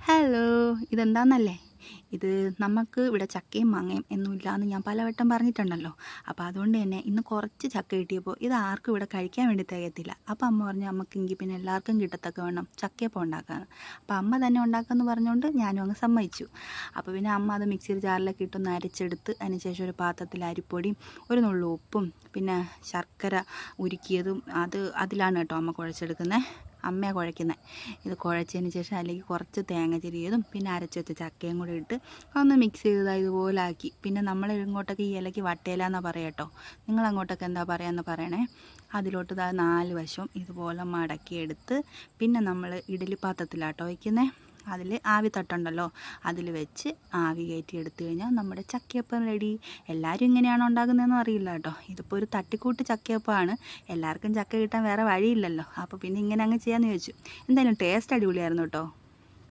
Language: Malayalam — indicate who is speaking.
Speaker 1: ഹലോ, ഇതെന്താന്നല്ലേ? ഇത് നമുക്ക് ഇവിടെ ചക്കയും മാങ്ങയും ഒന്നുമില്ലാന്ന് ഞാൻ പലവട്ടം പറഞ്ഞിട്ടുണ്ടല്ലോ. അപ്പോൾ അതുകൊണ്ട് തന്നെ ഇന്ന് കുറച്ച് ചക്ക കിട്ടിയപ്പോൾ ഇത് ആർക്കും ഇവിടെ കഴിക്കാൻ വേണ്ടി തികയത്തില്ല. അപ്പോൾ അമ്മ പറഞ്ഞു നമുക്കെങ്കിൽ പിന്നെ എല്ലാവർക്കും കിട്ടത്തക്കവണ്ണം ചക്കയപ്പം ഉണ്ടാക്കാമെന്ന്. അപ്പോൾ അമ്മ തന്നെ ഉണ്ടാക്കാമെന്ന് പറഞ്ഞുകൊണ്ട് ഞാനും അങ്ങ് സമ്മതിച്ചു. അപ്പോൾ പിന്നെ അമ്മ അത് മിക്സിയിൽ ജാറിലൊക്കെ ഇട്ടൊന്ന് അരച്ചെടുത്ത് അതിന് ശേഷം ഒരു പാത്രത്തിൽ അരിപ്പൊടിയും ഒരു നുള്ളു ഉപ്പും പിന്നെ ശർക്കര ഉരുക്കിയതും അതിലാണ് കേട്ടോ അമ്മ കുഴച്ചെടുക്കുന്നത്. അമ്മയാണ് കുഴയ്ക്കുന്നത്. ഇത് കുഴച്ചതിന് ശേഷം അതിലേക്ക് കുറച്ച് തേങ്ങ ചിരിയതും പിന്നെ അരച്ച് വെച്ച ചക്കയും കൂടി ഇട്ട് ഒന്ന് മിക്സ് ചെയ്തത് ഇതുപോലെ ആക്കി. പിന്നെ നമ്മൾ ഇങ്ങോട്ടൊക്കെ ഈ ഇലയ്ക്ക് വട്ടയില എന്നാണ് പറയുക കേട്ടോ. നിങ്ങളങ്ങോട്ടൊക്കെ എന്താ പറയുകയെന്ന് പറയണേ. അതിലോട്ട് 4 വശവും ഇതുപോലെ മടക്കിയെടുത്ത് പിന്നെ നമ്മൾ ഇഡ്ഡലി പാത്രത്തിലാട്ടോ വയ്ക്കുന്നത്. അതിൽ ആവി തട്ടുണ്ടല്ലോ, അതിൽ വെച്ച് ആവി കയറ്റി എടുത്തു കഴിഞ്ഞാൽ നമ്മുടെ ചക്കയപ്പം റെഡി. എല്ലാവരും ഇങ്ങനെയാണോ ഉണ്ടാക്കുന്നതെന്നും അറിയില്ല കേട്ടോ. ഇതിപ്പോൾ ഒരു തട്ടിക്കൂട്ട് ചക്കയപ്പമാണ്. എല്ലാവർക്കും ചക്ക കിട്ടാൻ വേറെ വഴിയില്ലല്ലോ. അപ്പോൾ പിന്നെ ഇങ്ങനെ അങ്ങ് ചെയ്യാമെന്ന് ചോദിച്ചു. എന്തായാലും ടേസ്റ്റ് അടിപൊളിയായിരുന്നു കേട്ടോ.